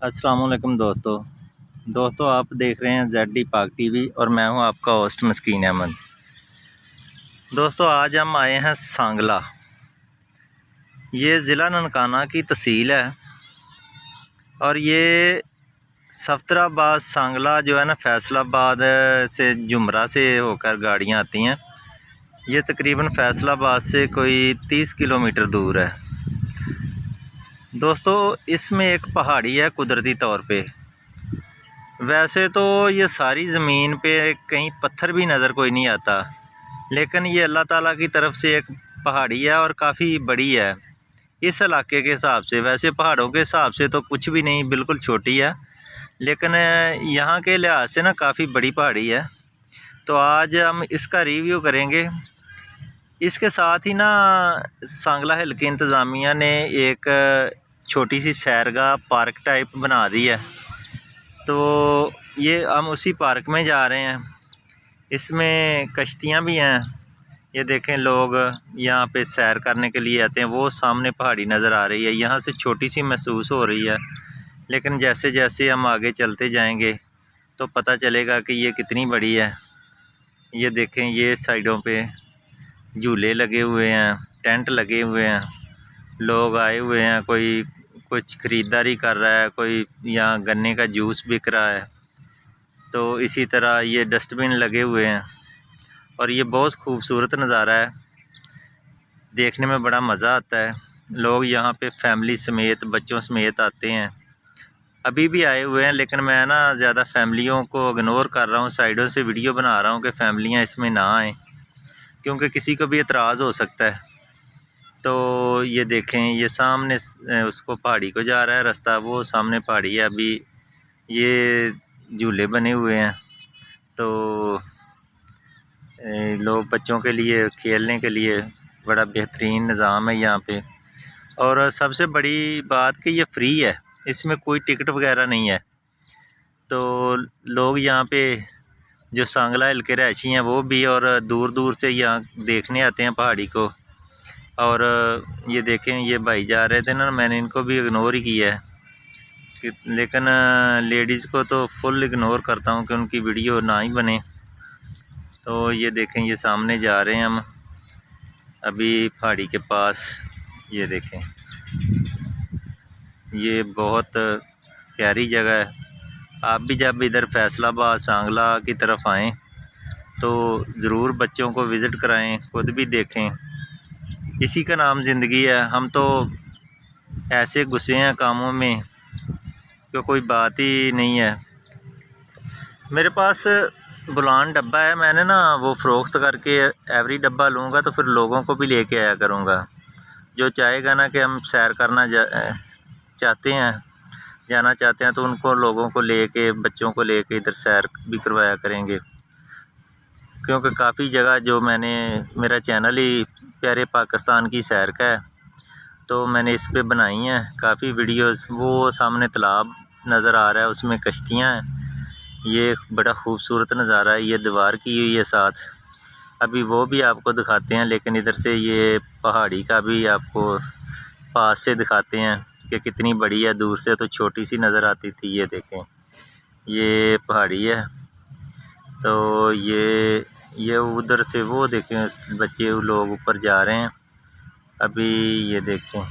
अस्सलाम वालेकुम दोस्तों आप देख रहे हैं ZD पाक टीवी और मैं हूं आपका होस्ट मस्कीन अहमद। दोस्तों आज हम आए हैं सांगला। ये ज़िला ननकाना की तहसील है और ये सफतराबाद सांगला जो है ना फैसलाबाद से जुमरा से होकर गाड़ियां आती हैं। ये तकरीबन फैसलाबाद से कोई 30 किलोमीटर दूर है। दोस्तों इसमें एक पहाड़ी है कुदरती तौर पे। वैसे तो ये सारी ज़मीन पे कहीं पत्थर भी नज़र कोई नहीं आता, लेकिन ये अल्लाह ताला की तरफ से एक पहाड़ी है और काफ़ी बड़ी है इस इलाके के हिसाब से। वैसे पहाड़ों के हिसाब से तो कुछ भी नहीं, बिल्कुल छोटी है, लेकिन यहाँ के लिहाज से ना काफ़ी बड़ी पहाड़ी है। तो आज हम इसका रिव्यू करेंगे। इसके साथ ही ना सांगला हिल की इंतज़ामिया ने एक छोटी सी सैरगाह पार्क टाइप बना दी है, तो ये हम उसी पार्क में जा रहे हैं। इसमें कश्तियाँ भी हैं। ये देखें, लोग यहाँ पे सैर करने के लिए आते हैं। वो सामने पहाड़ी नज़र आ रही है, यहाँ से छोटी सी महसूस हो रही है, लेकिन जैसे जैसे हम आगे चलते जाएंगे तो पता चलेगा कि ये कितनी बड़ी है। ये देखें, ये साइडों पे झूले लगे हुए हैं, टेंट लगे हुए हैं, लोग आए हुए हैं, कोई कुछ ख़रीदारी कर रहा है, कोई यहाँ गन्ने का जूस बिक रहा है। तो इसी तरह ये डस्टबिन लगे हुए हैं और ये बहुत खूबसूरत नज़ारा है, देखने में बड़ा मज़ा आता है। लोग यहाँ पे फैमिली समेत, बच्चों समेत आते हैं। अभी भी आए हुए हैं, लेकिन मैं ना ज़्यादा फैमिलियों को इग्नोर कर रहा हूँ, साइडों से वीडियो बना रहा हूँ कि फैमिलियाँ इसमें ना आएँ, क्योंकि किसी को भी एतराज़ हो सकता है। तो ये देखें, ये सामने उसको पहाड़ी को जा रहा है रास्ता, वो सामने पहाड़ी है। अभी ये झूले बने हुए हैं, तो लोग बच्चों के लिए खेलने के लिए बड़ा बेहतरीन निज़ाम है यहाँ पे। और सबसे बड़ी बात कि ये फ्री है, इसमें कोई टिकट वगैरह नहीं है। तो लोग यहाँ पे जो सांगला हिल के रहायशी हैं वो भी और दूर दूर से यहाँ देखने आते हैं पहाड़ी को। और ये देखें, ये भाई जा रहे थे ना, मैंने इनको भी इग्नोर ही किया है लेकिन लेडीज़ को तो फुल इग्नोर करता हूँ कि उनकी वीडियो ना ही बने। तो ये देखें, ये सामने जा रहे हैं हम अभी पहाड़ी के पास। ये देखें, ये बहुत प्यारी जगह है। आप भी जब इधर फैसलाबाद सांगला की तरफ आएँ तो ज़रूर बच्चों को विज़िट कराएं, खुद भी देखें। इसी का नाम ज़िंदगी है। हम तो ऐसे घुसे हैं कामों में कि कोई बात ही नहीं है। मेरे पास बुलान डब्बा है, मैंने ना वो फ़रोख्त करके एवरी डब्बा लूँगा तो फिर लोगों को भी लेके आया करूँगा। जो चाहेगा ना कि हम सैर करना चाहते हैं, जाना चाहते हैं, तो उनको लोगों को लेके, बच्चों को लेके इधर सैर भी करवाया करेंगे। क्योंकि काफ़ी जगह जो मेरा चैनल ही प्यारे पाकिस्तान की सैर का है, तो मैंने इस पे बनाई हैं काफ़ी वीडियोस। वो सामने तालाब नज़र आ रहा है, उसमें कश्तियाँ हैं। ये बड़ा खूबसूरत नज़ारा है, ये दीवार की हुई है साथ। अभी वो भी आपको दिखाते हैं, लेकिन इधर से ये पहाड़ी का भी आपको पास से दिखाते हैं कि कितनी बड़ी है। दूर से तो छोटी सी नज़र आती थी। ये देखें, ये पहाड़ी है। तो ये उधर से वो देखें, बच्चे लोग ऊपर जा रहे हैं। अभी ये देखें,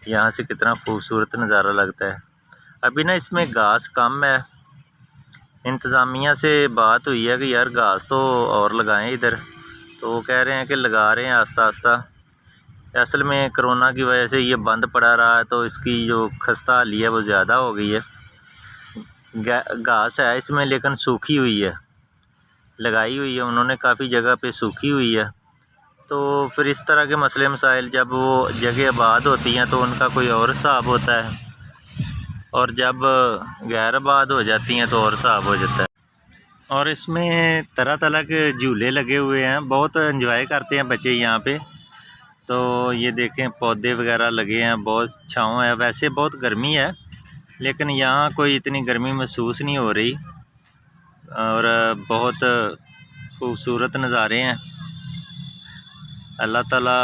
यहाँ से कितना खूबसूरत नज़ारा लगता है। अभी ना इसमें घास कम है। इंतज़ामिया से बात हुई है कि यार घास तो और लगाएं इधर, तो वो कह रहे हैं कि लगा रहे हैं आस्ता आस्ता। असल में कोरोना की वजह से ये बंद पड़ा रहा है, तो इसकी जो खस्ता हाली है वो ज़्यादा हो गई है। घास है इसमें, लेकिन सूखी हुई है, लगाई हुई है उन्होंने काफ़ी जगह पे, सूखी हुई है। तो फिर इस तरह के मसले मसाइल, जब वो जगह आबाद होती हैं तो उनका कोई और हिसाब होता है, और जब गैर आबाद हो जाती हैं तो और हिसाब हो जाता है। और इसमें तरह तरह के झूले लगे हुए हैं, बहुत एंजॉय करते हैं बच्चे यहाँ पे। तो ये देखें, पौधे वगैरह लगे हैं, बहुत छाँव है। वैसे बहुत गर्मी है, लेकिन यहाँ कोई इतनी गर्मी महसूस नहीं हो रही, और बहुत खूबसूरत नज़ारे हैं। अल्लाह ताला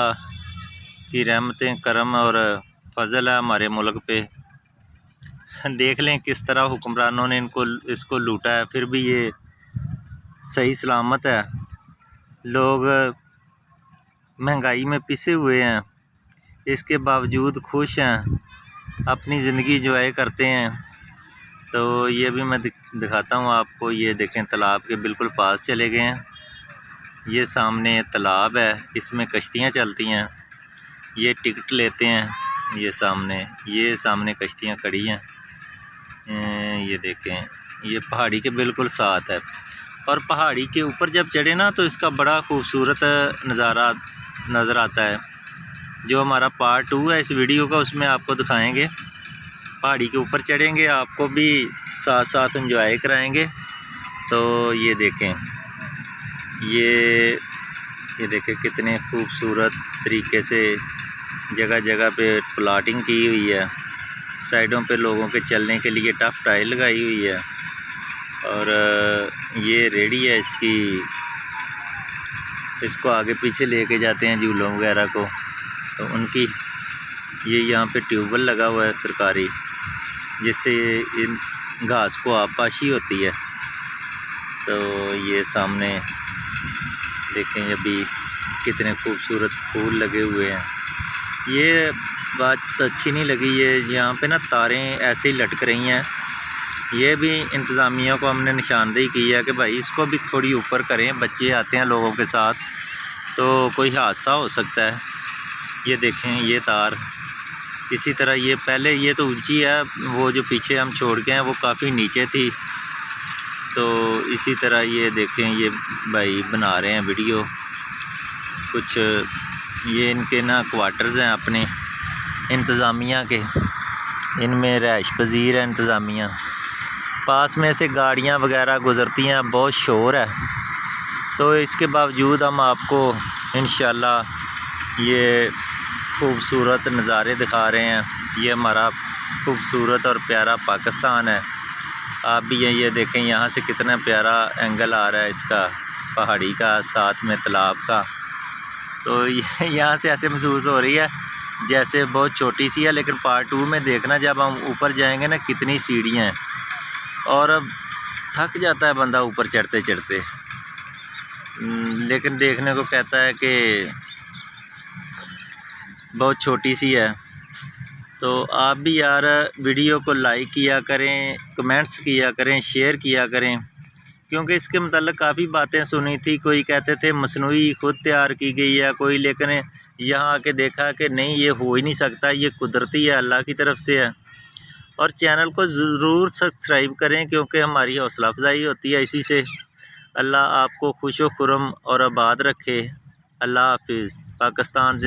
की रहमतें, करम और फजल है हमारे मुल्क पे। देख लें किस तरह हुक्मरानों ने इसको लूटा है, फिर भी ये सही सलामत है। लोग महंगाई में पिसे हुए हैं, इसके बावजूद खुश हैं, अपनी ज़िंदगी एंजॉय करते हैं। तो ये भी मैं दिखाता हूँ आपको। ये देखें, तालाब के बिल्कुल पास चले गए हैं। ये सामने तालाब है, इसमें कश्तियाँ चलती हैं, ये टिकट लेते हैं। ये सामने कश्तियाँ खड़ी हैं। ये देखें, ये पहाड़ी के बिल्कुल साथ है। और पहाड़ी के ऊपर जब चढ़े ना तो इसका बड़ा खूबसूरत नज़ारा नज़र आता है। जो हमारा पार्ट 2 है इस वीडियो का, उसमें आपको दिखाएंगे। पहाड़ी के ऊपर चढ़ेंगे, आपको भी साथ साथ एंजॉय कराएंगे। तो ये देखें, ये देखें कितने खूबसूरत तरीके से जगह जगह पे प्लाटिंग की हुई है। साइडों पे लोगों के चलने के लिए टफ टाइल लगाई हुई है। और ये रेडी है इसको आगे पीछे लेके जाते हैं झूलों वगैरह को। तो उनकी ये यहाँ पे ट्यूबवेल लगा हुआ है सरकारी, जिससे इन घास को आबपाशी होती है। तो ये सामने देखें, अभी कितने खूबसूरत फूल लगे हुए हैं। ये बात अच्छी नहीं लगी, ये यहाँ पे ना तारें ऐसे ही लटक रही हैं। ये भी इंतज़ामिया को हमने निशानदेही की है कि भाई इसको भी थोड़ी ऊपर करें, बच्चे आते हैं लोगों के साथ तो कोई हादसा हो सकता है। ये देखें, ये तार इसी तरह, ये पहले ये तो ऊंची है, वो जो पीछे हम छोड़ के हैं वो काफ़ी नीचे थी। तो इसी तरह ये देखें, ये भाई बना रहे हैं वीडियो कुछ। ये इनके ना क्वार्टर्स हैं अपने इंतज़ामिया के, इनमें रहाइश पजीर है इंतज़ामिया। पास में से गाड़ियां वगैरह गुज़रती हैं, बहुत शोर है। तो इसके बावजूद हम आपको इंशाल्लाह ये खूबसूरत नज़ारे दिखा रहे हैं। ये हमारा खूबसूरत और प्यारा पाकिस्तान है। आप भी ये देखें, यहाँ से कितना प्यारा एंगल आ रहा है इसका, पहाड़ी का, साथ में तालाब का। तो ये यहाँ से ऐसे महसूस हो रही है जैसे बहुत छोटी सी है, लेकिन पार्ट 2 में देखना जब हम ऊपर जाएंगे ना कितनी सीढ़ियाँ हैं। और अब थक जाता है बंदा ऊपर चढ़ते चढ़ते, लेकिन देखने को कहता है कि बहुत छोटी सी है। तो आप भी यार वीडियो को लाइक किया करें, कमेंट्स किया करें, शेयर किया करें, क्योंकि इसके मतलब काफ़ी बातें सुनी थी। कोई कहते थे मसनूई खुद तैयार की गई है कोई, लेकिन यहाँ आके देखा कि नहीं, ये हो ही नहीं सकता, ये कुदरती है, अल्लाह की तरफ से है। और चैनल को ज़रूर सब्सक्राइब करें, क्योंकि हमारी हौसला अफजाई होती है इसी से। अल्लाह आपको खुश व खुरम और आबाद रखे। अल्लाह हाफिज़। पाकिस्तान